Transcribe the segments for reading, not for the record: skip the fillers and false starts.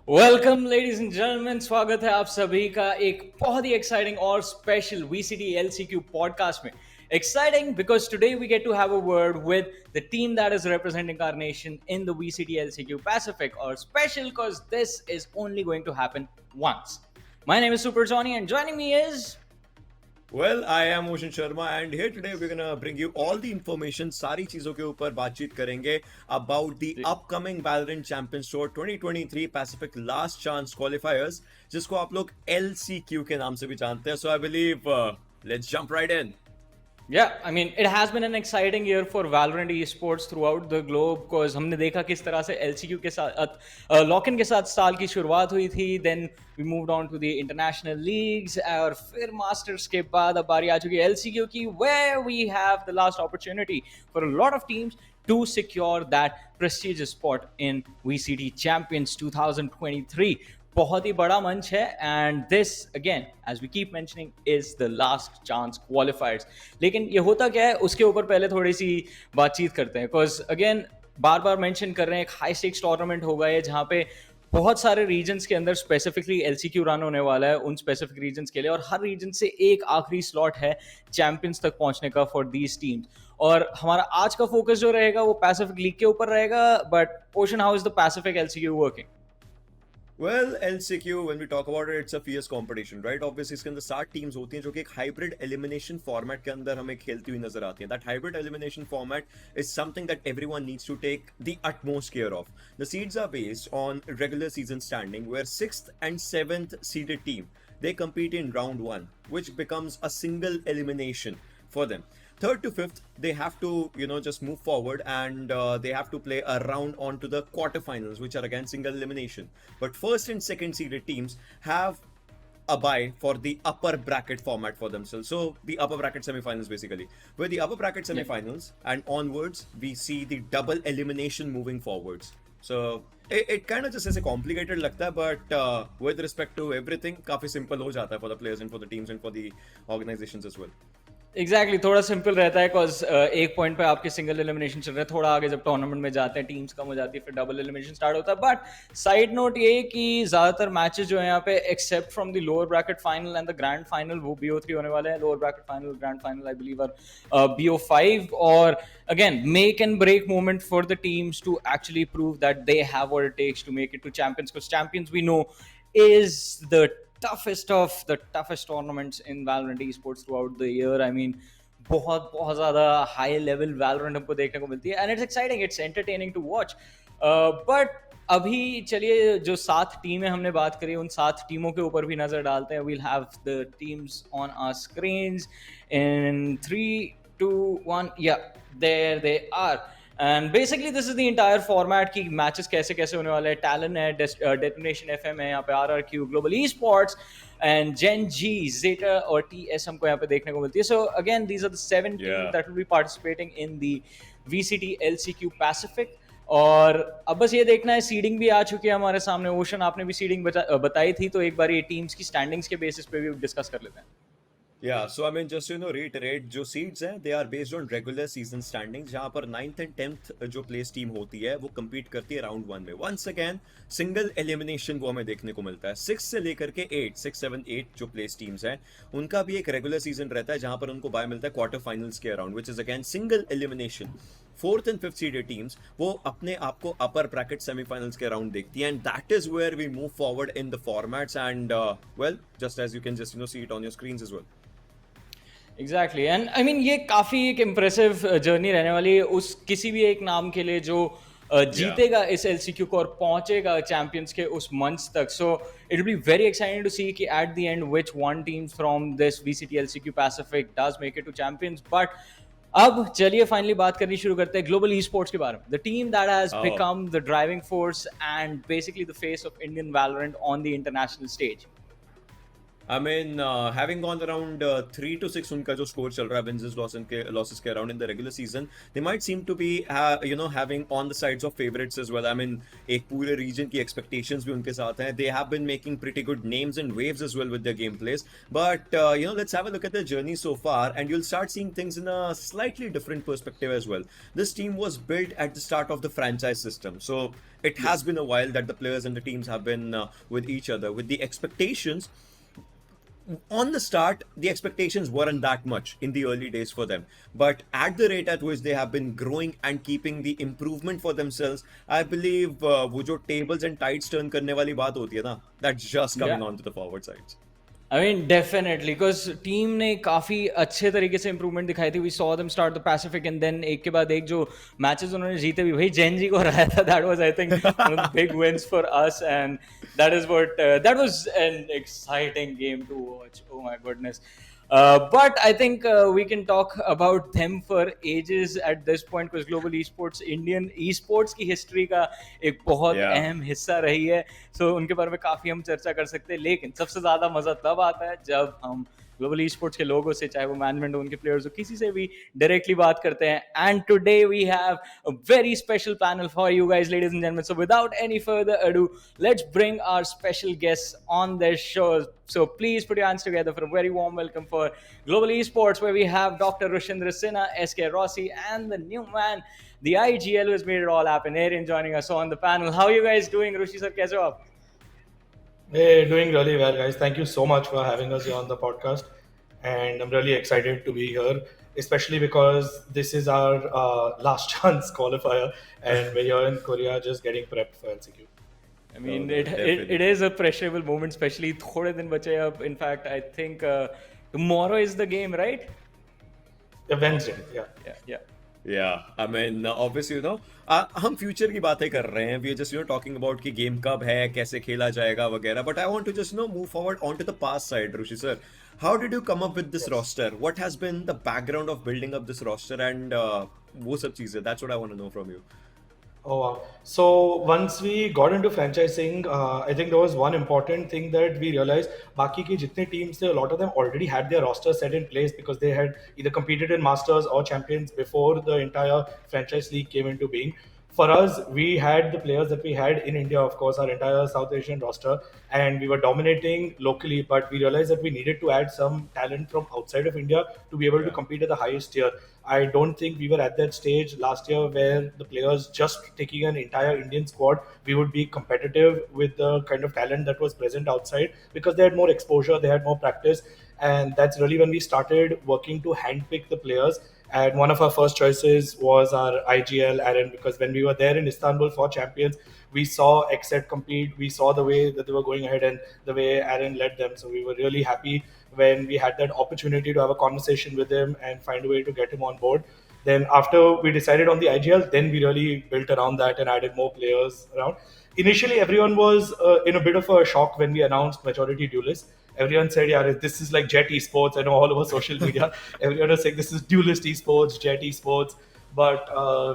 Welcome ladies and gentleman, स्वागत है आप सभी का एक बहुत ही एक्साइटिंग और स्पेशल VCT LCQ पॉडकास्ट में. Exciting because today we get to have a word with the team that is representing our nation in the VCT LCQ Pacific, or special because this is only going to happen once. My name is Super Johnny and joining me is Well, I am Ocean Sharma and here today we're gonna bring you all the information. सारी चीजों के ऊपर बातचीत करेंगे about the upcoming Valorant Champions Tour 2023 Pacific Last Chance Qualifiers, जिसको आप लोग LCQ के नाम से भी जानते हैं. So I believe let's jump right in. Yeah, I mean, it has been an exciting year for Valorant Esports throughout the globe because हमने देखा किस तरह से LCQ के साथ लॉक-इन के साथ साल की शुरुआत हुई थी. Then we moved on to the international leagues और फिर मास्टर्स के बाद अब बारी आ चुकी है LCQ की, where we have the last opportunity for a lot of teams to secure that prestigious spot in VCT Champions 2023. बहुत ही बड़ा मंच है and this again as we keep mentioning is the last chance qualifiers. लेकिन ये होता क्या है उसके ऊपर पहले थोड़ी सी बातचीत करते हैं because again bar bar mention कर रहे हैं एक हाई स्टेक्स टूर्नामेंट होगा ये जहाँ पे बहुत सारे रीजन्स के अंदर स्पेसिफिकली LCQ रन होने वाला है उन स्पेसिफिक रीजन्स के लिए और हर रीजन से एक आखिरी स्लॉट है चैंपियंस तक पहुंचने का फॉर दीज टीम्स. और हमारा आज का फोकस जो रहेगा वो पैसिफिक लीग के ऊपर रहेगा. But ocean, how is the Pacific LCQ working? Well, LCQ, when we talk about it, it's a fierce competition, right? Obviously, इसके अंदर 7 टीम्स होती हैं जो कि एक हाइब्रिड एलिमिनेशन फॉर्मेट के अंदर हमें खेलती हुई नजर आती हैं. That hybrid elimination format is something that everyone needs to take the utmost care of. The seeds are based on regular season standing, where 6th and 7th seeded team they compete in round 1, which becomes a single elimination for them. 3rd to 5th, they have to, just move forward and they have to play a round on to the quarterfinals, which are again single elimination. But 1st and 2nd seeded teams have a bye for the upper bracket format for themselves. So the upper bracket semifinals basically. With the upper bracket semifinals and onwards, we see the double elimination moving forwards. So it kind of just ऐसे complicated लगता है, but with respect to everything, काफी simple हो जाता है for the players and for the teams and for the organizations as well. Exactly थोड़ा simple रहता है बिकॉज एक पॉइंट पे आपके सिंगल एलिमिनेशन चल रहे हैं. थोड़ा आगे जब टूर्नामेंट में जाते हैं टीम्स कम हो जाती है फिर डबल एलिमिनेशन स्टार्ट होता है. बट साइड नोट ये कि ज़्यादातर मैचेस जो है यहाँ पे except from the lower bracket final and the grand final वो BO3 होने वाले हैं. Lower bracket final grand final I believe are BO5. और again make and break moment for the teams to actually prove that they have what it takes to make it to champions, because champions we know is the toughest tournaments in Valorant esports throughout the year. I mean, बहुत बहुत ज़्यादा high level Valorant हमको देखने को मिलती है and it's exciting, it's entertaining to watch. But अभी चलिए जो 7 टीमें हमने बात करी उन 7 टीमों के ऊपर भी नज़र डालते हैं. We'll have the teams on our screens in 3, 2, 1. Yeah there they are. And basically this is the entire format की मैचेस कैसे कैसे होने वाले हैं. टैलेंट है, डेटोनेशन FM है, यहाँ पे RRQ, global e sports and Gen G, Zeta और TS हमको यहाँ पे देखने को मिलती है. So again, these are the 7 teams that will be participating in the VCT LCQ Pacific. और अब बस ये देखना है, सीडिंग भी आ चुकी है हमारे सामने. ओशन, आपने भी सीडिंग बताई थी तो एक बार ये टीम्स की स्टैंडिंग्स के बेसिस पे भी डिस्कस कर लेते हैं. Yeah, so I mean, just reiterate, जो seeds हैं, they are based on regular season standings, जहाँ पर 9th and 10th जो place team होती है, वो compete करती है round 1 में. Once again, single elimination वो हमें देखने को मिलता है. 6 से लेकर के 8, 6, 7, 8 जो place teams हैं, उनका भी एक regular season रहता है, जहाँ पर उनको bye मिलता है quarter finals के around, which is again single elimination. 4th and 5th seeded teams, वो अपने आप को upper bracket semifinals के around देखती हैं, and that is where we move forward in the formats, and well, just as you can just see it on your screens as well. Exactly. And I mean ये काफ़ी एक impressive journey रहने वाली है उस किसी भी एक नाम के लिए जो जीतेगा इस LCQ को और पहुंचेगा चैंपियंस के उस मंच तक. So it will be very exciting to see कि at the end which one team from this VCT LCQ Pacific does make it to Champions. But अब चलिए फाइनली बात करनी शुरू करते हैं ग्लोबल ई स्पोर्ट्स के बारे में. The team that has become the driving force and basically the face of Indian Valorant on the international stage. I mean, having gone around 3 to 6 उनका जो score चल रहा है wins losses के around in the regular season, they might seem to be having on the sides of favorites as well. I mean, एक पूरे region की expectations भी उनके साथ हैं. They have been making pretty good names and waves as well with their gameplays. But let's have a look at their journey so far, and you'll start seeing things in a slightly different perspective as well. This team was built at the start of the franchise system, so it has been a while that the players and the teams have been with each other. With the expectations on the start, the expectations weren't that much in the early days for them. But at the rate at which they have been growing and keeping the improvement for themselves, I believe वो जो tables and tides turn करने वाली बात होती है ना, that's just coming Yeah. onto the forward sides. I mean, definitely, because team ने काफी अच्छे तरीके से इम्प्रूवमेंट दिखाई थी. We saw them start the Pacific and then एक के बाद एक जो मैचेस उन्होंने जीते भी, भाई जेनजी को हराया था. That was, I think, one of the big wins for us, and that was an exciting game to watch. Oh my goodness. But I think we can talk about them for ages at this point, because global esports, Indian esports की history का एक बहुत Yeah. अहम हिस्सा रही है. So उनके बारे में काफी हम चर्चा कर सकते हैं, लेकिन सबसे ज्यादा मजा तब आता है जब हम ग्लोबल esports के लोगों से, चाहे वो मैनेजमेंट हो, उनके प्लेयर्स हो, किसी से भी डायरेक्टली बात करते हैं. And today we have a very special panel for you guys, ladies and gentlemen. So without any further ado, let's bring our special guests on this show. So please put your hands together for a very warm welcome for Global Esports, where we have Dr. Rushindra Sinha, SK Rossi, and the new man, the IGL, who has made it all happen, Arian, joining us on the panel. How are you guys doing? Rushi sir, kaise ho aap? Hey, doing really well, guys. Thank you so much for having us here on the podcast. And I'm really excited to be here, especially because this is our last chance qualifier, and we're here in Korea just getting prepped for LCQ. I mean, No, it definitely. is a pressurable moment, especially थोड़े दिन बचे अब. In fact, I think tomorrow is the game, right? Wednesday, yeah. Yeah. Yeah, I mean, obviously, हम future की बातें कर रहे हैं. We are just talking about कि गेम कब है, कैसे खेला जाएगा वगैरह. But I want to just move forward onto the past side, Rushi sir. How did you come up with this roster? What has been the background of building up this roster and वो सब चीजें? That's what I want to know from you. Oh wow. So once we got into franchising, I think there was one important thing that we realized. बाकी के जितने teams थे, a lot of them already had their roster set in place because they had either competed in Masters or Champions before the entire franchise league came into being. For us, we had the players that we had in India, of course, our entire South Asian roster, and we were dominating locally. But we realized that we needed to add some talent from outside of India to be able to Yeah. compete at the highest tier. I don't think we were at that stage last year where the players just taking an entire Indian squad, we would be competitive with the kind of talent that was present outside because they had more exposure, they had more practice. And that's really when we started working to handpick the players. And one of our first choices was our IGL Aaron, because when we were there in Istanbul for Champions, we saw XZ compete, we saw the way that they were going ahead and the way Aaron led them. So we were really happy when we had that opportunity to have a conversation with him and find a way to get him on board. Then after we decided on the IGL, then we really built around that and added more players around. Initially, everyone was in a bit of a shock when we announced majority duelists. Everyone said, yeah, this is like Jet Esports. I know all over social media, everyone was saying this is Duelist Esports, Jet Esports. But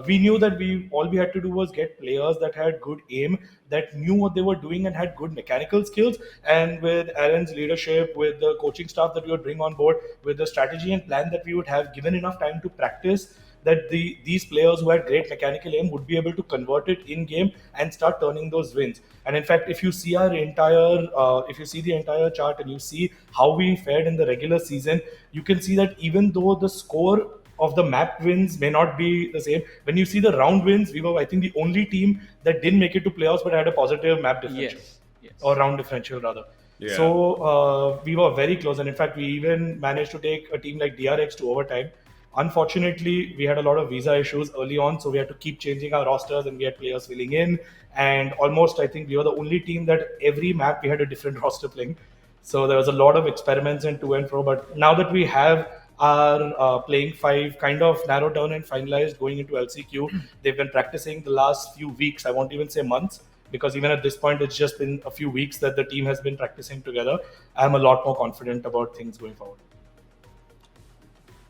we knew that all we had to do was get players that had good aim, that knew what they were doing and had good mechanical skills. And with Aaron's leadership, with the coaching staff that we would bring on board, with the strategy and plan that we would have given enough time to practice, that these players who had great mechanical aim would be able to convert it in game and start turning those wins. And in fact, if you see the entire chart and you see how we fared in the regular season, you can see that even though the score of the map wins may not be the same, when you see the round wins, we were, I think, the only team that didn't make it to playoffs but had a positive map differential. Yes. Or round differential rather. Yeah. So we were very close, and in fact, we even managed to take a team like DRX to overtime. Unfortunately, we had a lot of visa issues early on, so we had to keep changing our rosters and we had players filling in. And almost, I think we were the only team that every map we had a different roster playing. So there was a lot of experiments and to and fro. But now that we have our playing five kind of narrowed down and finalized going into LCQ, they've been practicing the last few weeks. I won't even say months, because even at this point, it's just been a few weeks that the team has been practicing together. I'm a lot more confident about things going forward.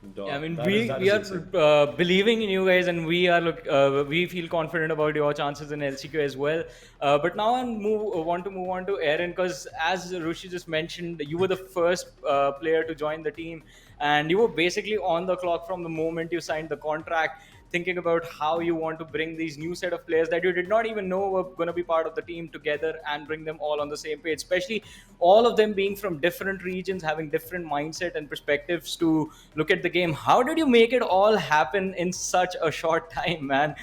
I Dog. mean, That we is are insane. believing in you guys, and we feel confident about your chances in LCQ as well. But now want to move on to Aaron, because as Rushi just mentioned, you were the first player to join the team, and you were basically on the clock from the moment you signed the contract, thinking about how you want to bring these new set of players that you did not even know were going to be part of the team together and bring them all on the same page, especially all of them being from different regions, having different mindset and perspectives to look at the game. How did you make it all happen in such a short time, man?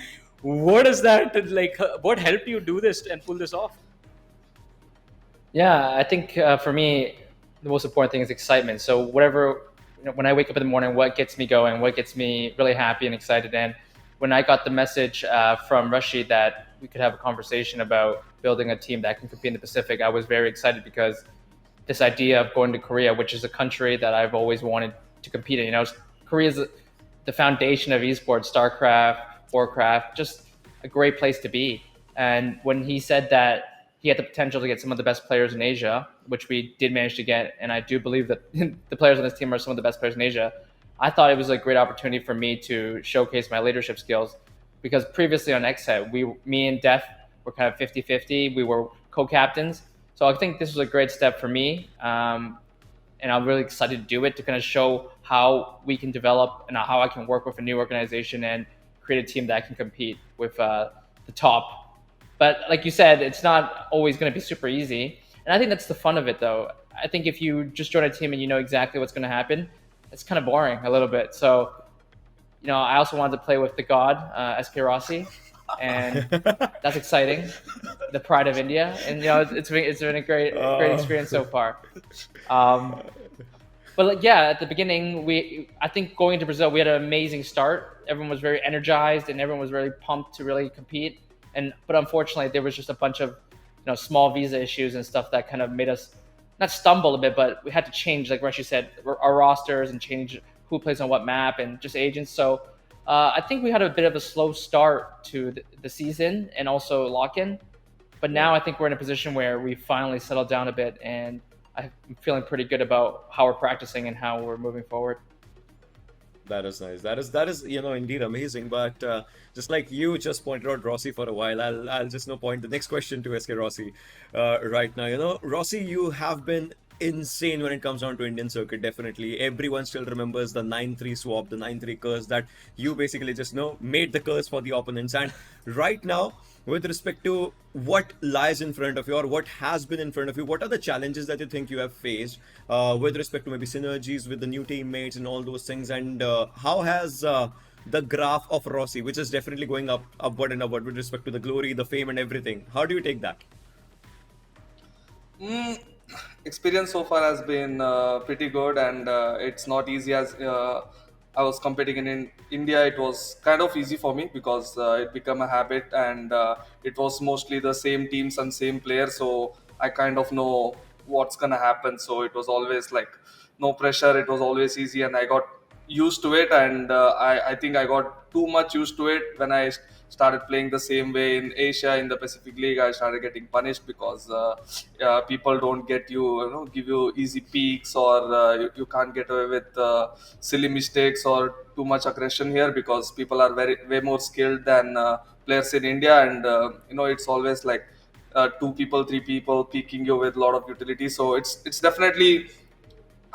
What is that like? What helped you do this and pull this off? Yeah, I think for me, the most important thing is excitement. So whatever, when I wake up in the morning, what gets me going, what gets me really happy and excited. And when I got the message from Rossi that we could have a conversation about building a team that can compete in the Pacific, I was very excited because this idea of going to Korea, which is a country that I've always wanted to compete in. Korea is the foundation of esports, StarCraft, Warcraft, just a great place to be. And when he said that he had the potential to get some of the best players in Asia, which we did manage to get, and I do believe that the players on this team are some of the best players in Asia, I thought it was a great opportunity for me to showcase my leadership skills. Because previously on XHEAD, me and Def were kind of 50-50. We were co-captains. So I think this was a great step for me. And I'm really excited to do it, to kind of show how we can develop and how I can work with a new organization and create a team that can compete with the top. But like you said, it's not always going to be super easy. And I think that's the fun of it, though. I think if you just join a team and you know exactly what's going to happen, it's kind of boring a little bit. So, I also wanted to play with the god, SK Rossi, and that's exciting. The pride of India, and it's been a great experience so far. But at the beginning, I think going into Brazil, we had an amazing start. Everyone was very energized, and everyone was really pumped to really compete. But unfortunately, there was just a bunch of small visa issues and stuff that kind of made us not stumble a bit, but we had to change, like Rashi said, our rosters and change who plays on what map and just agents. So I think we had a bit of a slow start to the season and also lock-in. But now I think we're in a position where we finally settled down a bit, and I'm feeling pretty good about how we're practicing and how we're moving forward. That is nice. That is indeed amazing. But just like you just pointed out Rossi for a while, I'll just point the next question to SK Rossi right now. Rossi, you have been insane when it comes down to Indian circuit. Definitely, everyone still remembers the 9-3 swap, the 9-3 curse that you basically just made the curse for the opponents. And right now, with respect to what lies in front of you or what has been in front of you, what are the challenges that you think you have faced with respect to maybe synergies with the new teammates and all those things? And how has the graph of Rossi, which is definitely going upward and upward with respect to the glory, the fame, and everything, how do you take that? Experience so far has been pretty good, and it's not easy as I was competing in India. It was kind of easy for me because it became a habit, and it was mostly the same teams and same players, so I kind of know what's gonna happen. So it was always like no pressure. It was always easy, and I got used to it. And I think I got too much used to it when I started playing the same way in Asia. In the Pacific League, I started getting punished because people don't get give you easy peaks, or you can't get away with silly mistakes or too much aggression here, because people are way more skilled than players in India. And it's always like two people, three people peaking you with a lot of utility. So it's definitely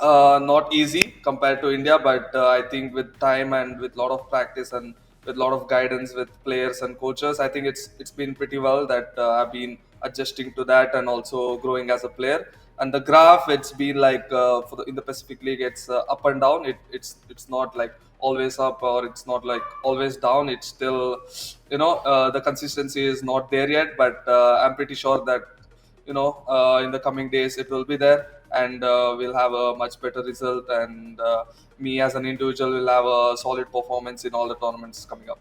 not easy compared to India, but I think with time and with a lot of practice and with a lot of guidance with players and coaches, I think it's been pretty well that I've been adjusting to that and also growing as a player. And the graph, it's been like in the Pacific League, it's up and down. It's not like always up, or it's not like always down. It's still the consistency is not there yet, but I'm pretty sure that in the coming days it will be there, and we'll have a much better result, and me as an individual will have a solid performance in all the tournaments coming up.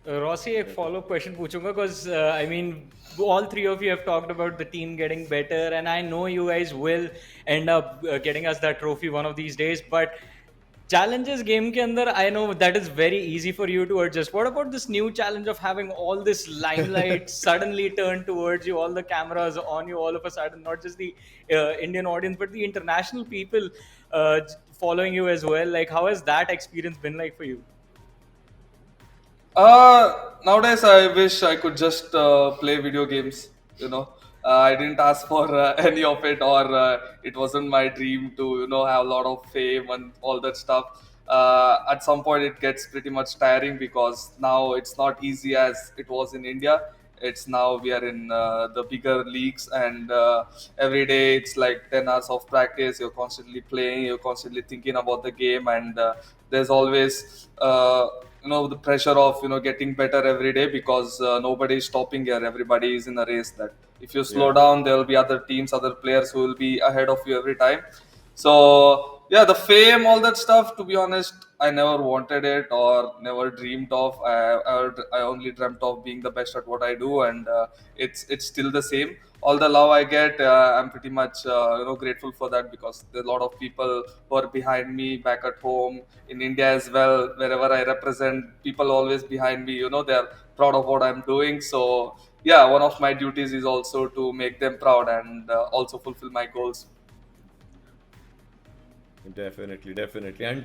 Rossi, एक follow-up question पूछूंगा, because I mean, all three of you have talked about the team getting better, and I know you guys will end up getting us that trophy one of these days. But challenges game के अंदर, I know that is very easy for you to adjust. What about this new challenge of having all this limelight suddenly turned towards you, all the cameras on you all of a sudden, not just the Indian audience but the international people following you as well. Like, how has that experience been like for you? Nowadays, I wish I could just play video games. You know, I didn't ask for any of it, or it wasn't my dream to, have a lot of fame and all that stuff. At some point, it gets pretty much tiring because now it's not easy as it was in India. It's now we are in the bigger leagues, and every day it's like 10 hours of practice. You're constantly playing, you're constantly thinking about the game, and there's always the pressure of getting better every day because nobody is stopping here. Everybody is in a race that if you slow down, there will be other teams, other players who will be ahead of you every time. So yeah, the fame, all that stuff, to be honest, I never wanted it or never dreamed of. I only dreamt of being the best at what I do, and it's still the same. All the love I get, I'm pretty much grateful for that because there are a lot of people who are behind me back at home in India as well. Wherever I represent, people always behind me. They're proud of what I'm doing. So yeah, one of my duties is also to make them proud and also fulfill my goals. Definitely, definitely. And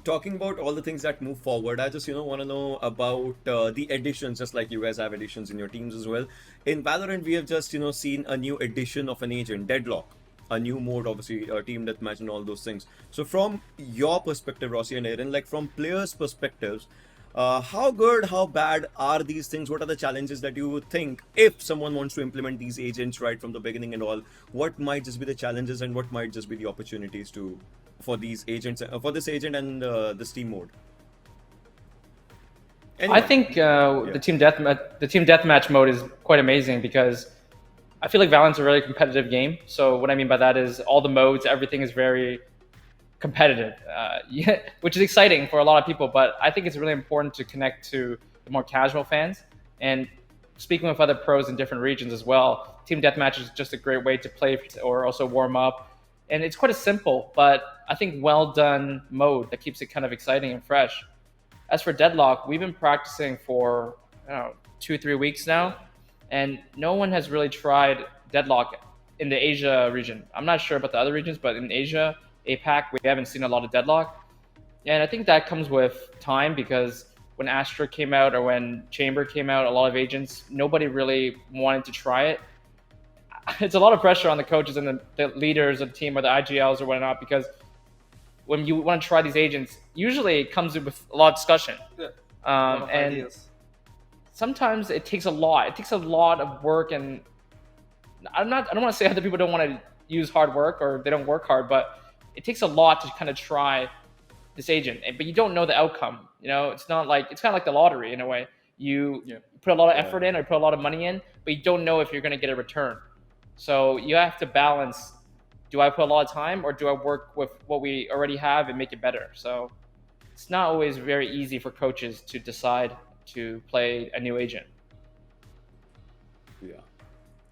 talking about all the things that move forward, I just want to know about the additions, just like you guys have additions in your teams as well. In Valorant, we have just seen a new addition of an agent, Deadlock, a new mode, obviously, team deathmatch and all those things. So from your perspective, Rossi and Aaron, like from players' perspectives, how good, how bad are these things? What are the challenges that you would think if someone wants to implement these agents right from the beginning and all? What might just be the challenges and what might just be the opportunities for these agents, for this agent and this team mode? I think the team deathmatch mode is quite amazing because I feel like Valorant's a really competitive game. So what I mean by that is all the modes, everything is very competitive, which is exciting for a lot of people. But I think it's really important to connect to the more casual fans. And speaking with other pros in different regions as well, team deathmatch is just a great way to play or also warm up. And it's quite a simple, but I think well done mode that keeps it kind of exciting and fresh. As for Deadlock, we've been practicing for 2-3 weeks now, and no one has really tried Deadlock in the Asia region. I'm not sure about the other regions, but in Asia, APAC, we haven't seen a lot of Deadlock. And I think that comes with time because when Astra came out or when Chamber came out, a lot of agents, nobody really wanted to try it. It's a lot of pressure on the coaches and the leaders of the team or the IGLs or whatnot because when you want to try these agents, usually it comes with a lot of discussion. Yeah. And Ideas. sometimes it takes a lot. It takes a lot of work, and I don't want to say that people don't want to use hard work or they don't work hard, but it takes a lot to kind of try this agent. But you don't know the outcome. It's not like it's kind of like the lottery in a way. You put a lot of effort in or put a lot of money in, but you don't know if you're going to get a return. So you have to balance. Do I put a lot of time or do I work with what we already have and make it better? So it's not always very easy for coaches to decide to play a new agent.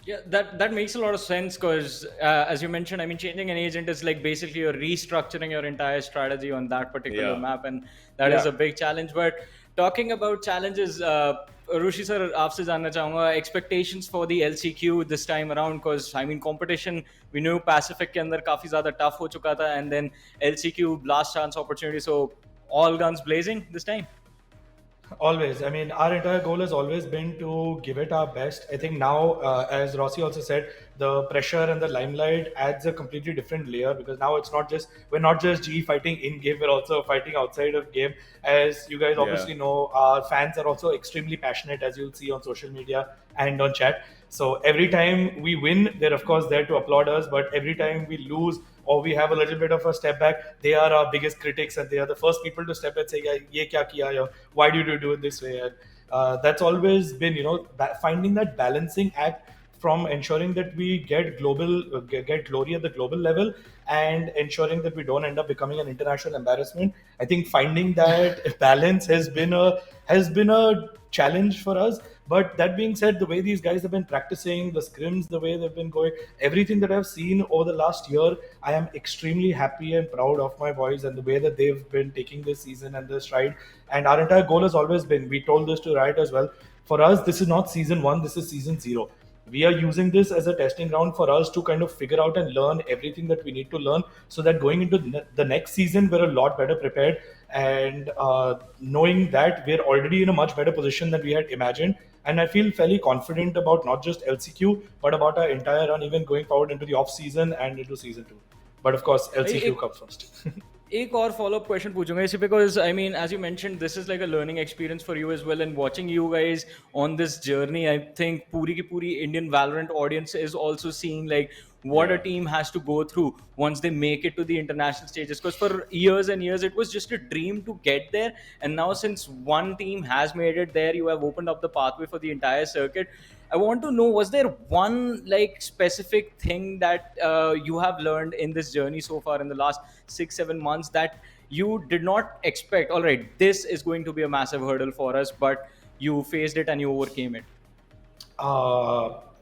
Yeah, that makes a lot of sense because as you mentioned, I mean, changing an agent is like basically you're restructuring your entire strategy on that particular map, and that is a big challenge. But talking about challenges, Rushi sir, आपसे जानना चाहूँगा expectations for the LCQ this time around because I mean competition we knew Pacific के अंदर काफी ज़्यादा tough हो चुका था, and then LCQ last chance opportunity, so all guns blazing this time. Always. I mean, our entire goal has always been to give it our best. I think now, as Rossi also said, the pressure and the limelight adds a completely different layer because now we're not just GE fighting in game, we're also fighting outside of game. As you guys obviously know, our fans are also extremely passionate, as you'll see on social media and on chat. So every time we win, they're of course there to applaud us, but every time we lose or we have a little bit of a step back, they are our biggest critics and they are the first people to step and say, "Ye kya kiya? Why did you do it this way?" And that's always been, finding that balancing act from ensuring that we get glory at the global level and ensuring that we don't end up becoming an international embarrassment. I think finding that balance has been a challenge for us. But that being said, the way these guys have been practicing, the scrims, the way they've been going, everything that I've seen over the last year, I am extremely happy and proud of my boys and the way that they've been taking this season and this ride. And our entire goal has always been, we told this to Riot as well, for us, this is not season 1, this is season 0. We are using this as a testing ground for us to kind of figure out and learn everything that we need to learn, so that going into the next season, we're a lot better prepared. And knowing that we're already in a much better position than we had imagined. And I feel fairly confident about not just LCQ, but about our entire run, even going forward into the off season and into season 2. But of course, LCQ comes first. एक और follow up question पूछूंगा इसी because I mean as you mentioned this is like a learning experience for you as well, and watching you guys on this journey I think पूरी की पूरी Indian Valorant audience is also seeing like what a team has to go through once they make it to the international stages, because for years and years it was just a dream to get there, and now since one team has made it there, you have opened up the pathway for the entire circuit. I want to know, was there one like specific thing that you have learned in this journey so far in the last 6-7 months that you did not expect? All right, this is going to be a massive hurdle for us, but you faced it and you overcame it.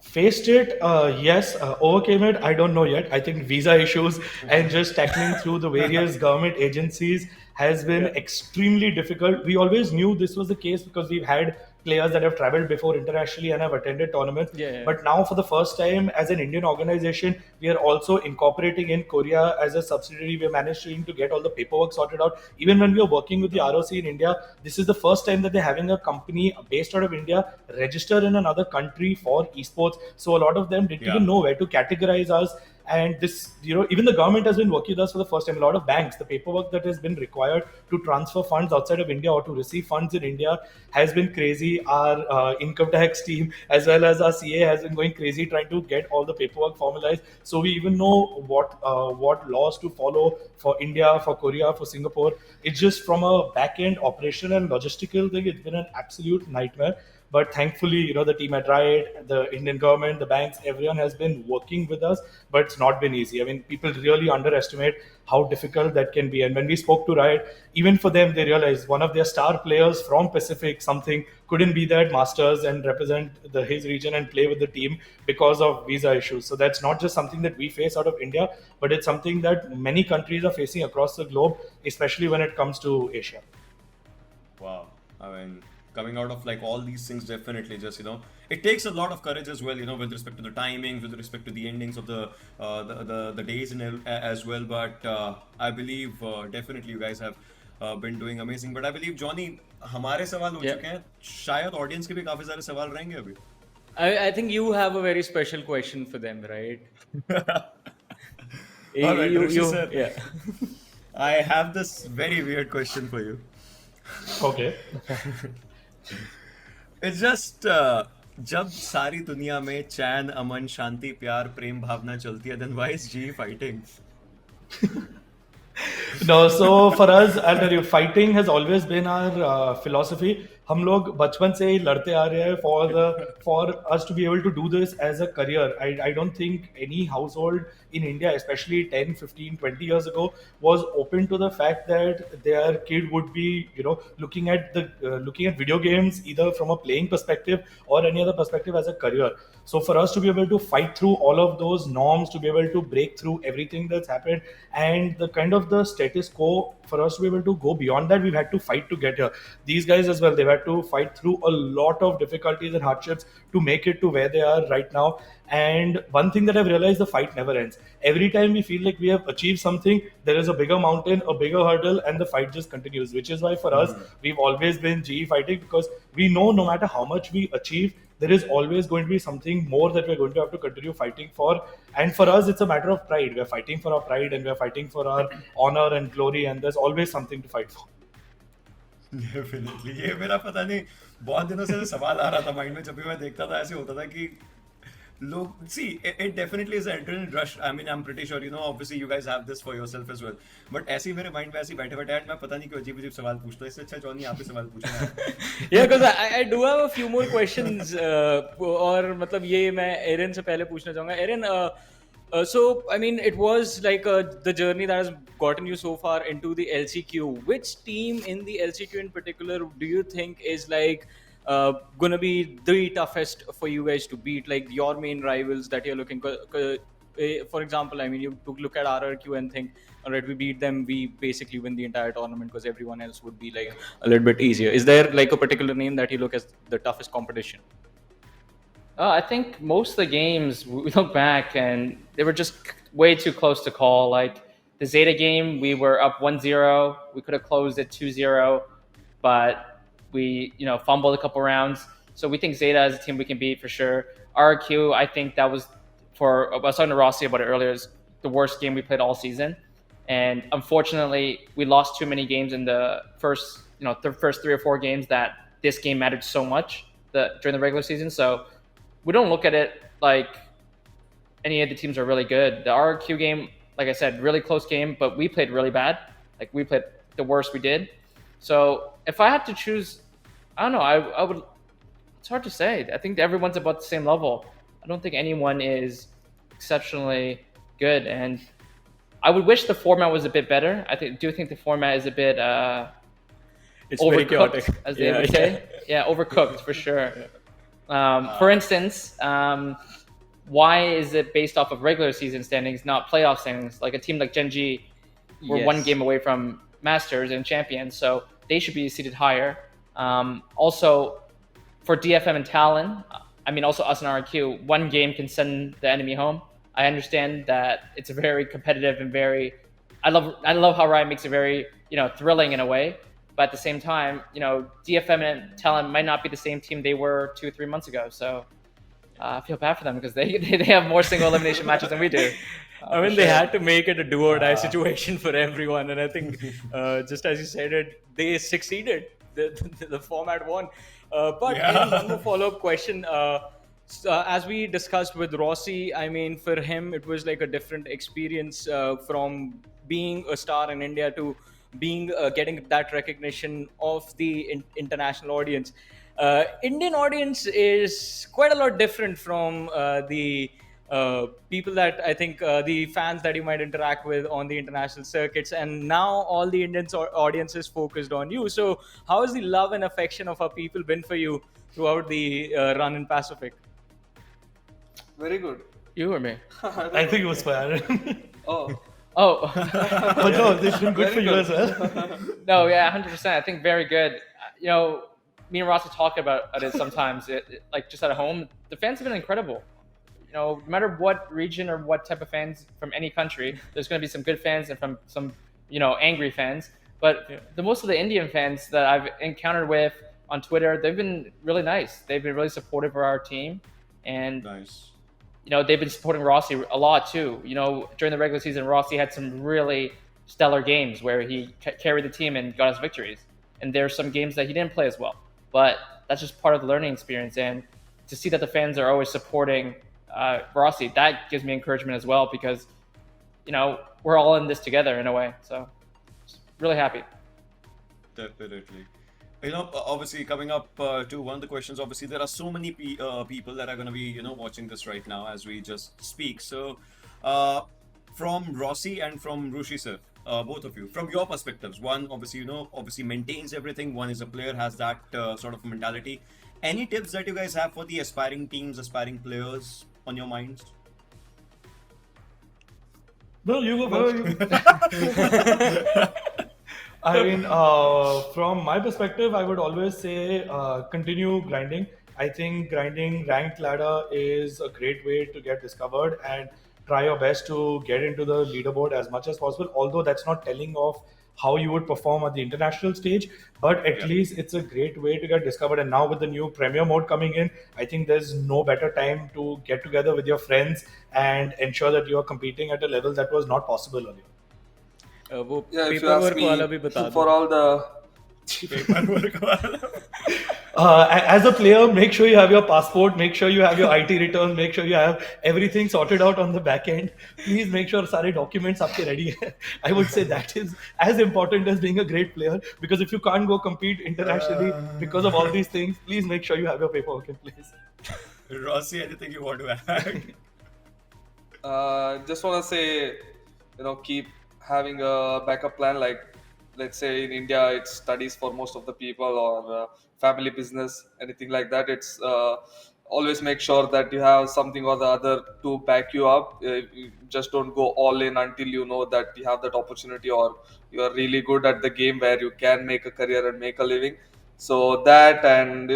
Faced it, yes. Overcame it, I don't know yet. I think visa issues and just tackling through the various government agencies has been extremely difficult. We always knew this was the case because we've had players that have traveled before internationally and have attended tournaments. But now, for the first time, as an Indian organization, we are also incorporating in Korea as a subsidiary. We are managing to get all the paperwork sorted out. Even when we are working with the ROC in India, this is the first time that they're having a company based out of India register in another country for esports. So a lot of them didn't even know where to categorize us. And this, even the government has been working with us for the first time. A lot of banks, the paperwork that has been required to transfer funds outside of India or to receive funds in India has been crazy. Our income tax team, as well as our CA, has been going crazy trying to get all the paperwork formalized. So we even know what laws to follow for India, for Korea, for Singapore. It's just from a back-end operational and logistical thing, it's been an absolute nightmare. But thankfully, the team at Riot, the Indian government, the banks, everyone has been working with us, but it's not been easy. I mean, people really underestimate how difficult that can be. And when we spoke to Riot, even for them, they realized one of their star players from Pacific, something, couldn't be there at Masters and represent his region and play with the team because of visa issues. So that's not just something that we face out of India, but it's something that many countries are facing across the globe, especially when it comes to Asia. Wow. I mean, coming out of like all these things, definitely just it takes a lot of courage as well, with respect to the timings, with respect to the endings of the days as well. But I believe definitely you guys have been doing amazing. But I believe Johnny, हमारे सवाल हो चुके हैं, शायद audience के भी काफी सारे सवाल रहेंगे अभी. I think you have a very special question for them, right? All right, Rossi sir. Yeah. I have this very weird question for you. Okay. It's just जब सारी दुनिया में चैन, अमन, शांति, प्यार, प्रेम भावना चलती है, then why is GE fighting? No, so for us, I'll tell you, fighting has always been our philosophy. हम लोग बचपन से ही लड़ते आ रहे हैं for us to be able to do this as a career. I don't think any household in India, especially 10, 15, 20 years ago, was open to the fact that their kid would be, looking at video games either from a playing perspective or any other perspective as a career. So for us to be able to fight through all of those norms, to be able to break through everything that's happened, and the kind of the status quo, for us to be able to go beyond that, we've had to fight to get here. These guys as well, they've had to fight through a lot of difficulties and hardships to make it to where they are right now. And one thing that I've realized, the fight never ends. Every time we feel like we have achieved something, there is a bigger mountain, a bigger hurdle, and the fight just continues, which is why for us, we've always been GE fighting, because we know no matter how much we achieve, there is always going to be something more that we're going to have to continue fighting for. And for us, it's a matter of pride. We're fighting for our pride and we're fighting for our honor and glory, and there's always something to fight for. Definitely. ये मेरा पता नहीं, बहुत दिनों से सवाल आ रहा था माइंड में, जब भी मैं देखता था ऐसे होता था कि लोग, see, it definitely is an adrenaline rush. I mean, I'm pretty sure, obviously you guys have this for yourself as well. But ऐसे ही मेरे माइंड में ऐसे बैठे बैठे मैं पता नहीं क्यों अजीब अजीब सवाल पूछता हूँ. इससे अच्छा जॉनी आप ही सवाल पूछना. Yeah, because I do have a few more questions. और मतलब ये मैं एरिन से पहले पूछना चाहूँगा. Erin, so I mean, it was like the journey that has gotten you so far into the LCQ. Which team in the LCQ in particular do you think is like gonna be the toughest for you guys to beat, like your main rivals that you're looking for example, I mean, you look at RRQ and think, all right, we beat them, we basically win the entire tournament, because everyone else would be like a little bit easier. Is there like a particular name that you look as the toughest competition? I think most of the games we look back and they were just way too close to call. Like the Zeta game, we were up 1-0. We could have closed it 2-0, but we fumbled a couple rounds. So we think Zeta is a team we can beat for sure. RQ, I think that was I was talking to Rossi about it earlier. Is the worst game we played all season, and unfortunately, we lost too many games in the first 3 or 4 games that this game mattered so much during the regular season. So we don't look at it like any of the teams are really good. The RQ game, like I said, really close game, but we played really bad. Like we played the worst we did. So if I had to choose, I don't know. I would. It's hard to say. I think everyone's about the same level. I don't think anyone is exceptionally good, and I would wish the format was a bit better. Do think the format is a bit It's very chaotic, overcooked, as they would say. Yeah, overcooked for sure. For instance, why is it based off of regular season standings, not playoff standings? Like a team like Genji, we're one Yes. game away from Masters and Champions, so they should be seated higher. Also, for DFM and Talon, I mean, also us and RQ, one game can send the enemy home. I understand that it's very competitive and very. I love how Riot makes it very thrilling in a way, but at the same time, DFM and Talon might not be the same team they were 2 or 3 months ago. So I feel bad for them because they have more single elimination matches than we do. I mean, they had to make it a do or die situation for everyone, and I think, just as you said it, they succeeded. The format won. But one more follow-up question. As we discussed with Rossi, I mean, for him, it was like a different experience from being a star in India to being getting that recognition of the international audience. Indian audience is quite a lot different from the people that I think the fans that you might interact with on the international circuits, and now all the Indian audience is focused on you. So, how has the love and affection of our people been for you throughout the run in Pacific? Very good. You or me? I think it was for Aaron. Oh, Oh, But no, it's been good Very for you good. as well. no, yeah, 100%. I think very good. Me and Rossi talk about it sometimes. Like just at home, the fans have been incredible. No matter what region or what type of fans from any country, there's going to be some good fans and from some, angry fans. But the most of the Indian fans that I've encountered with on Twitter, they've been really nice. They've been really supportive of our team, and Nice. they've been supporting Rossi a lot too. During the regular season, Rossi had some really stellar games where he carried the team and got us victories. And there's some games that he didn't play as well, but that's just part of the learning experience. And to see that the fans are always supporting Rossi, that gives me encouragement as well because, we're all in this together in a way. So, just really happy. Definitely. Obviously, coming up to one of the questions, obviously, there are so many people that are going to be, watching this right now as we just speak. So, from Rossi and from Rushi sir, both of you, from your perspectives, one, obviously, obviously maintains everything. One is a player, has that sort of mentality. Any tips that you guys have for the aspiring teams, aspiring players on your minds? No, you go first. I mean, from my perspective, I would always say continue grinding. I think grinding ranked ladder is a great way to get discovered and try your best to get into the leaderboard as much as possible. Although that's not telling of how you would perform at the international stage, but at least it's a great way to get discovered. And now with the new Premier mode coming in, I think there's no better time to get together with your friends and ensure that you are competing at a level that was not possible earlier. वो yeah. If you paperwork ask me, वाला भी बता for दो. all the As a player, make sure you have your passport, make sure you have your IT return, make sure you have everything sorted out on the back end. Please make sure सारे documents आपके ready हैं. I would say that is as important as being a great player, because if you can't go compete internationally because of all these things, please make sure you have your paperwork in place. Rossi, anything you want to add? just want to say, keep having a backup plan. Like, let's say in India, it's studies for most of the people, or family business, anything like that. It's always make sure that you have something or the other to back you up. You just don't go all in until you know that you have that opportunity, or you are really good at the game where you can make a career and make a living. So that, and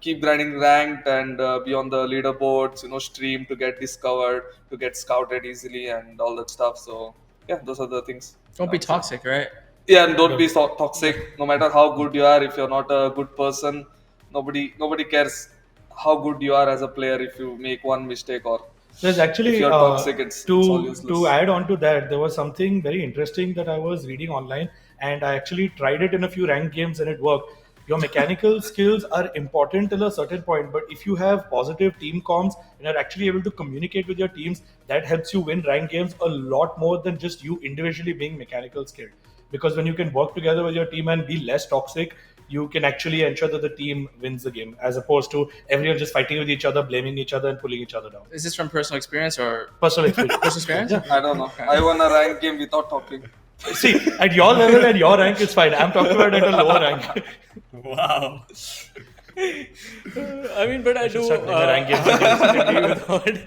keep grinding ranked and be on the leaderboards, stream to get discovered, to get scouted easily and all that stuff. So yeah, those are the things. Don't be toxic, right? Yeah, and don't be so toxic. No matter how good you are, if you're not a good person, nobody cares how good you are as a player if you make one mistake, or There's if actually you're toxic, it's all useless. to add on to that, there was something very interesting that I was reading online, and I actually tried it in a few ranked games and it worked. Your mechanical skills are important till a certain point, but if you have positive team comms and are actually able to communicate with your teams, that helps you win ranked games a lot more than just you individually being mechanical skilled. Because when you can work together with your team and be less toxic, you can actually ensure that the team wins the game, as opposed to everyone just fighting with each other, blaming each other, and pulling each other down. Is this from personal experience or Personal experience. personal experience? I don't know. I won a ranked game without talking. See, at your level and your rank, it's fine. I'm talking about at a lower rank. Wow. I mean, but I do rank games. agree with what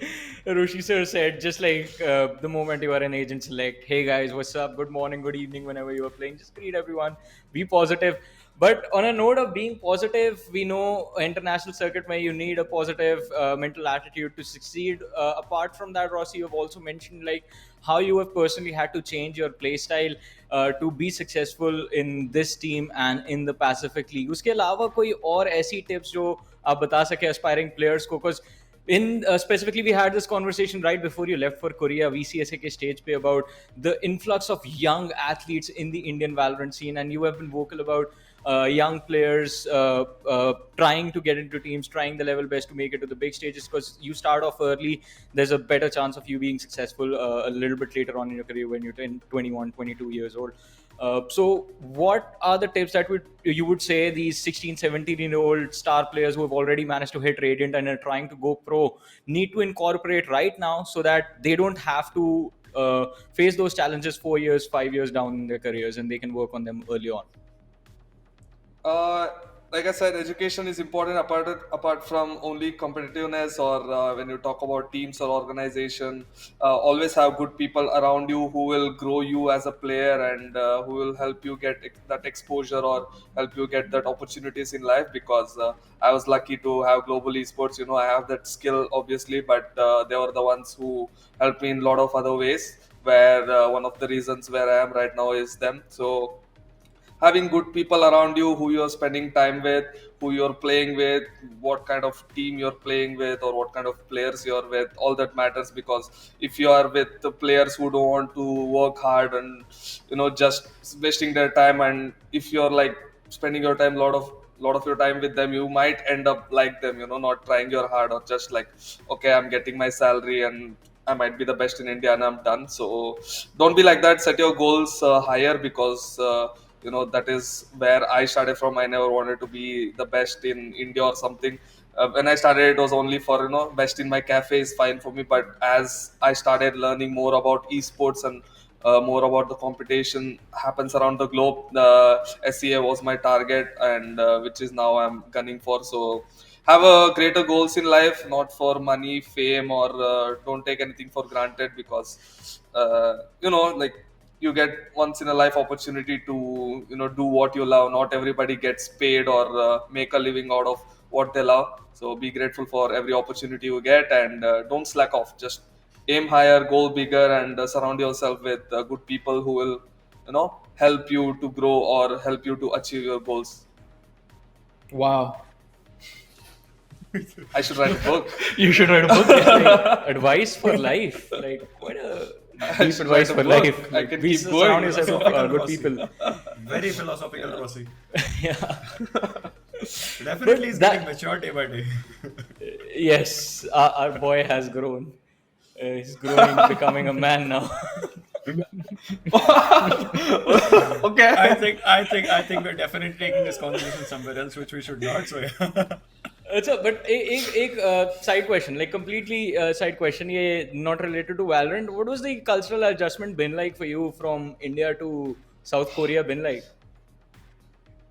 Roshi sir said. Just like the moment you are an agent select, hey guys, what's up? Good morning, good evening, whenever you are playing, just greet everyone, be positive. But on a note of being positive, we know international circuit where you need a positive mental attitude to succeed. Apart from that, Rossi, you've also mentioned like how you have personally had to change your play style to be successful in this team and in the Pacific League. उसके अलावा कोई और ऐसी tips जो आप बता सके aspiring players को? Because in specifically we had this conversation right before you left for Korea VCSA ke stage pe about the influx of young athletes in the Indian Valorant scene, and you have been vocal about young players trying to get into teams, trying the level best to make it to the big stages, because you start off early, there's a better chance of you being successful a little bit later on in your career when you're 21, 22 years old. So what are the tips that you would say these 16, 17-year-old star players who have already managed to hit Radiant and are trying to go pro need to incorporate right now so that they don't have to face those challenges 4 years, 5 years down in their careers, and they can work on them early on? Like I said, education is important apart from only competitiveness, or when you talk about teams or organization. Always have good people around you who will grow you as a player and who will help you get that exposure or help you get that opportunities in life. Because I was lucky to have Global Esports. I have that skill obviously, but they were the ones who helped me in a lot of other ways. Where one of the reasons where I am right now is them. So having good people around you who you're spending time with, who you're playing with, what kind of team you're playing with, or what kind of players you're with, all that matters. Because if you are with the players who don't want to work hard and just wasting their time, and if you're like spending your time lot of your time with them, you might end up like them, not trying your hard, or just like, okay, I'm getting my salary and I might be the best in India and I'm done. So don't be like that. Set your goals higher, because that is where I started from. I never wanted to be the best in India or something. When I started, it was only for best in my cafe is fine for me. But as I started learning more about esports and more about the competition happens around the globe, the SEA was my target, and which is now I'm gunning for. So have a greater goals in life, not for money, fame, or don't take anything for granted. Because like, you get once in a life opportunity to do what you love. Not everybody gets paid or make a living out of what they love. So be grateful for every opportunity you get, and don't slack off. Just aim higher, go bigger, and surround yourself with good people who will help you to grow or help you to achieve your goals. Wow. I should write a book. You should write a book. Advice for life, like what a I deep should advice write a for book. life. I can Be keep going. surround yourself with good Rossi. people. Very philosophical, Rossi. Yeah. Definitely is that- getting mature day by day. Yes, our boy has grown. He's growing, becoming a man now. Okay. I think we're definitely taking this conversation somewhere else, which we should not. So yeah. अच्छा, but एक side question, like completely side question, ये not related to Valorant. What was the cultural adjustment been like for you from India to South Korea? Been like?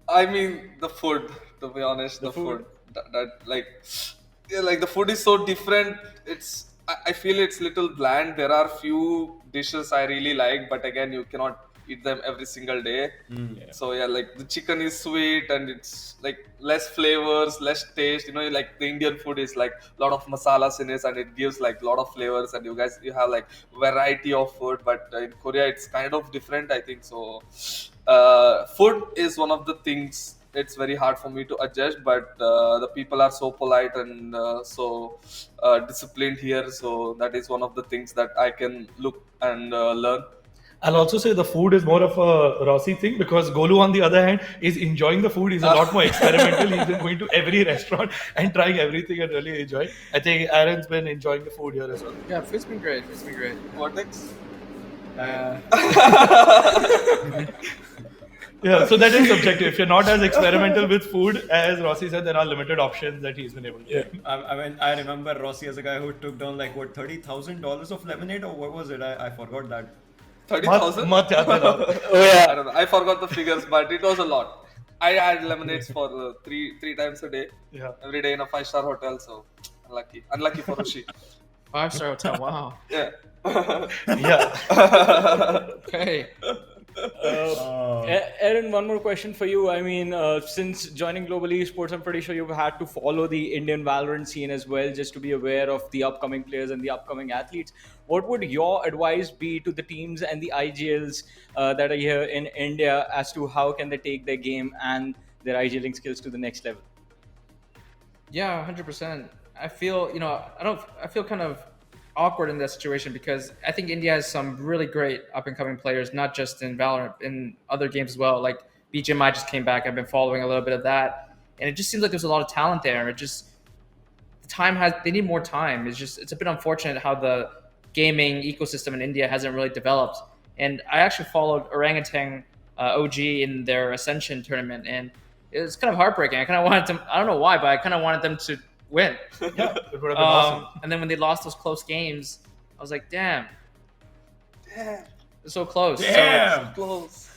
I mean, the food. To be honest, the food. That like, yeah, like the food is so different. I feel it's little bland. There are few dishes I really like, but again, you cannot eat them every single day. Yeah. So yeah, like the chicken is sweet and it's like less flavors, less taste. You know, like the Indian food is like a lot of masalas in it, and it gives like a lot of flavors. And you have like variety of food, but in Korea it's kind of different, I think. So food is one of the things. It's very hard for me to adjust, but the people are so polite and disciplined here. So that is one of the things that I can look and learn. I'll also say the food is more of a Rossi thing because Golu, on the other hand, is enjoying the food. He's a lot more experimental. He's been going to every restaurant and trying everything and really enjoying. I think Aaron's been enjoying the food here as well. Yeah, food's been great. Food's been great. Vortex? Yeah, so that is subjective. If you're not as experimental with food, as Rossi said, there are limited options that he's been able to Yeah, get. I mean, I remember Rossi as a guy who took down like what $30,000 of lemonade, or what was it? I forgot that. 30,000? Mat yaad hai na. I don't know. I forgot the figures, but it was a lot. I had lemonades for three times a day, Yeah. every day in a 5-star hotel. So unlucky for Rishi. 5-star hotel. Wow. Yeah. Yeah. Okay. Aaron, one more question for you. I mean, since joining Global Esports, I'm pretty sure you've had to follow the Indian Valorant scene as well, just to be aware of the upcoming players and the upcoming athletes. What would your advice be to the teams and the IGLs that are here in India as to how can they take their game and their IGLing skills to the next level? Yeah, 100%. I feel, I feel kind of awkward in that situation because I think India has some really great up and coming players, not just in Valorant, in other games as well. Like BGMI just came back. I've been following a little bit of that, and it just seems like there's a lot of talent there. They need more time. It's a bit unfortunate how the gaming ecosystem in India hasn't really developed. And I actually followed Orangutan OG in their Ascension tournament, and it was kind of heartbreaking. I kind of wanted them. I don't know why, but I kind of wanted them to win. Yeah, it would have been awesome. And then when they lost those close games, I was like, damn. So close. Damn. Close.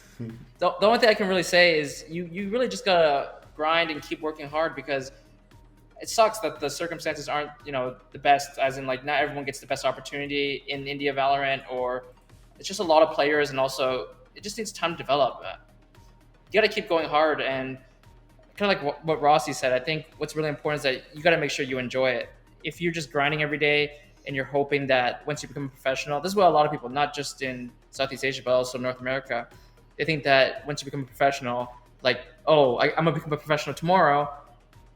The only thing I can really say is you really just gotta grind and keep working hard because it sucks that the circumstances aren't, the best, as in like not everyone gets the best opportunity in India Valorant, or it's just a lot of players, and also it just needs time to develop. You gotta keep going hard, and kind of like what Rossi said, I think what's really important is that you got to make sure you enjoy it. If you're just grinding every day and you're hoping that once you become a professional, this is what a lot of people, not just in Southeast Asia, but also North America, they think that once you become a professional, like, oh, I'm going to become a professional tomorrow,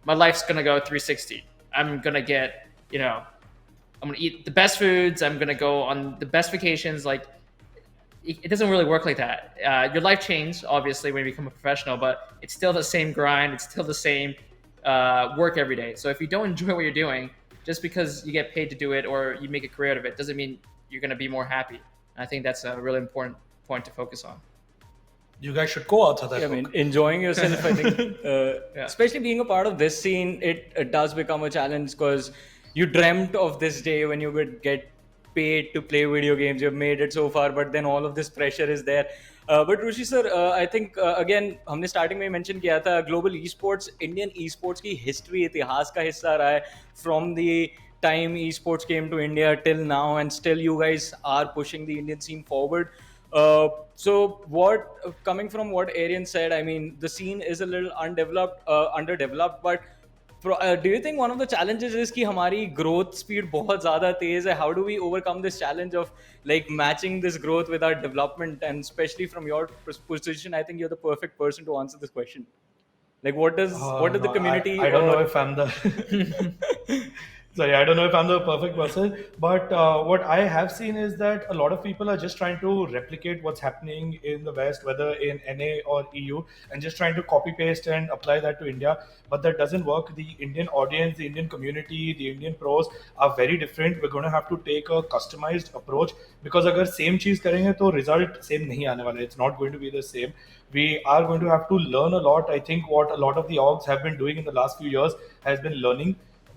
my life's going to go 360. I'm going to get, I'm going to eat the best foods. I'm going to go on the best vacations. Like, it doesn't really work like that. Your life changes, obviously, when you become a professional, but it's still the same grind. It's still the same work every day. So if you don't enjoy what you're doing, just because you get paid to do it or you make a career out of it, doesn't mean you're going to be more happy. And I think that's a really important point to focus on. You guys should go out of that. Yeah, I mean, enjoying yourself, I think, Yeah. especially being a part of this scene, it does become a challenge because you dreamt of this day when you would get paid to play video games. You've made it so far, but then all of this pressure is there. But Rushi sir, I think again हमने starting में mention किया था global esports, Indian esports की history, इतिहास का हिस्सा रहा है from the time esports came to India till now, and still you guys are pushing the Indian scene forward. So coming from what Arian said, I mean, the scene is a little underdeveloped, but do you think one of the challenges is कि हमारी growth speed बहुत ज़्यादा तेज है? How do we overcome this challenge of like matching this growth with our development? And especially from your position, I think you're the perfect person to answer this question. Like, what does the community? I don't know if I'm the. Sorry, I don't know if I'm the perfect person, but what I have seen is that a lot of people are just trying to replicate what's happening in the West, whether in NA or EU, and just trying to copy paste and apply that to India. But that doesn't work. The Indian audience, the Indian community, the Indian pros are very different. We're going to have to take a customized approach because अगर same चीज करेंगे तो result same नहीं आने वाला. It's not going to be the same. We are going to have to learn a lot. I think what a lot of the orgs have been doing in the last few years has been learning.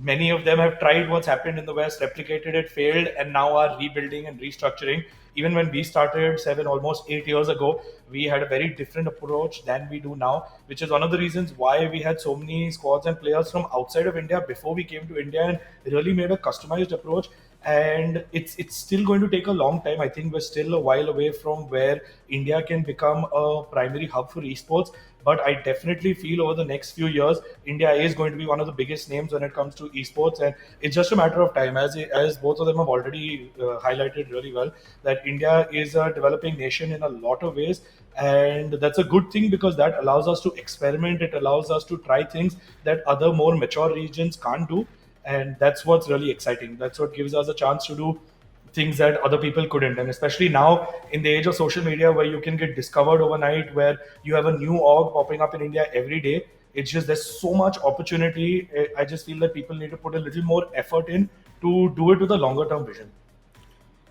Many of them have tried what's happened in the West, replicated it, failed, and now are rebuilding and restructuring. Even when we started almost 8 years ago, we had a very different approach than we do now, which is one of the reasons why we had so many squads and players from outside of India before we came to India and really made a customized approach. and it's still going to take a long time. I think we're still a while away from where India can become a primary hub for esports. But I definitely feel over the next few years, India is going to be one of the biggest names when it comes to esports, and it's just a matter of time. As both of them have already highlighted really well, that India is a developing nation in a lot of ways, and that's a good thing because that allows us to experiment. It allows us to try things that other more mature regions can't do, and that's what's really exciting. That's what gives us a chance to do things that other people couldn't. And especially now in the age of social media, where you can get discovered overnight, where you have a new org popping up in India every day, it's just there's so much opportunity. I just feel that people need to put a little more effort in to do it with a longer term vision.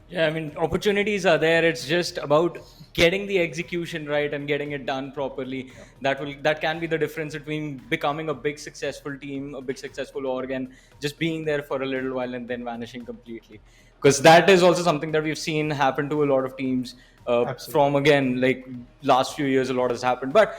Yeah, I mean, opportunities are there. It's just about getting the execution right and getting it done properly. That can be the difference between becoming a big successful team, a big successful org, and just being there for a little while and then vanishing completely. Because that is also something that we've seen happen to a lot of teams. From again, like last few years, a lot has happened. But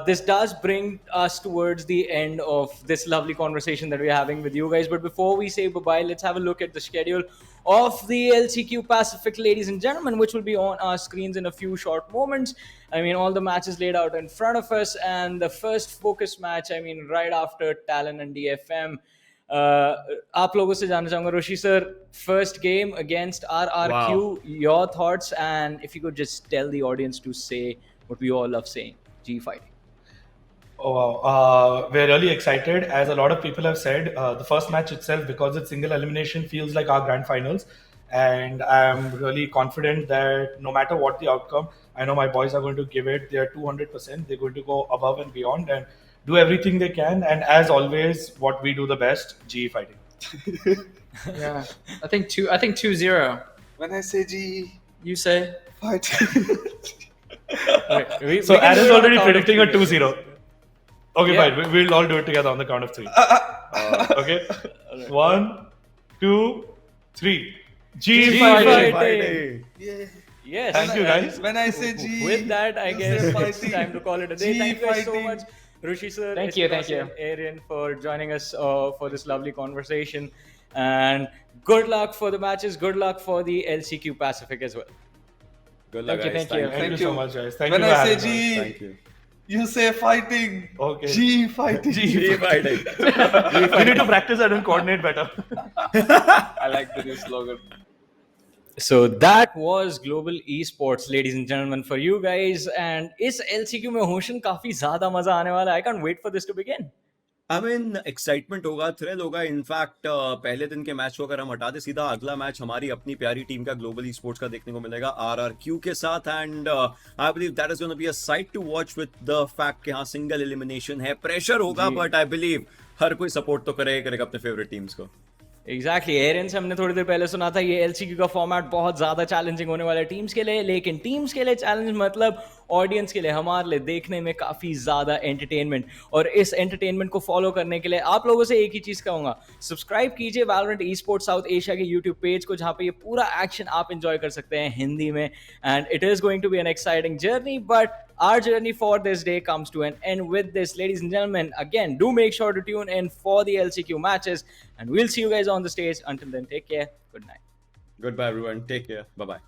this does bring us towards the end of this lovely conversation that we're having with you guys. But before we say bye-bye, let's have a look at the schedule of the LCQ Pacific, ladies and gentlemen, which will be on our screens in a few short moments. I mean, all the matches laid out in front of us, and the first focus match, I mean, right after Talon and DFM. आप लोगों से जानना चाहूंगा, Roshi sir, first game against RRQ, your thoughts, and if you could just tell the audience to say what we all love saying, G fighting. Oh wow, we're really excited. As a lot of people have said, the first match itself, because it's single elimination, feels like our grand finals, and I'm really confident that no matter what the outcome, I know my boys are going to give it their 200%. They're going to go above and beyond and do everything they can. And as always, what we do the best, GE fighting. Yeah, I think 2-0. When I say G, You say? fight. So Aaron's already predicting a 2-0. Okay, fine. We'll all do it together on the count of 3. Okay? 1, 2, 3. G fighting. Yeah. Yes. Thank you, guys. When I say G, With that, I you guess say it's fighting. time to call it a day. G Thank you guys so fighting. much, Roshi sir. Thank you. and Arian, for joining us for this lovely conversation. And good luck for the matches. Good luck for the LCQ Pacific as well. Good luck, Thank you, guys. thank you. Thank you so much, guys. Thank When you for I say having us. G, Thank you. you say fighting. Okay. G fighting. G fighting. We need to practice that and coordinate better. I like the new slogan. So that was Global Esports, ladies and gentlemen, for you guys. And इस LCQ में होशन काफी ज़्यादा मजा आने वाला है. I can't wait for this to begin. I mean, excitement होगा, thrill होगा. इनफैक्ट पहले दिन के मैच को अगर हम हटा दे, सीधा अगला मैच हमारी अपनी प्यारी टीम का ग्लोबल स्पोर्ट्स का देखने को मिलेगा RRQ के साथ. And I believe that is gonna be a sight to watch with the fact कि हाँ सिंगल एलिमिनेशन है, प्रेशर होगा, बट आई बिलीव हर कोई सपोर्ट तो करेगा अपने फेवरेट टीम्स को. एग्जैक्टली एरियन से हमने थोड़ी देर पहले सुना था ये LCQ का फॉर्मेट बहुत ज़्यादा चैलेंजिंग होने वाला है टीम्स के लिए, लेकिन टीम्स के लिए चैलेंज मतलब ऑडियंस के लिए, हमारे लिए देखने में काफ़ी ज़्यादा एंटरटेनमेंट. और इस एंटरटेनमेंट को फॉलो करने के लिए आप लोगों से एक ही चीज़ कहूँगा, सब्सक्राइब कीजिए Valorant Esports साउथ एशिया के यूट्यूब पेज को, जहाँ पे ये पूरा एक्शन आप इंजॉय कर सकते हैं हिंदी में. And it is going to be an exciting journey, but our journey for this day comes to an end with this, ladies and gentlemen. Again, do make sure to tune in for the LCQ matches, and we'll see you guys on the stage. Until then, take care. Good night. Goodbye everyone. Take care. Bye bye.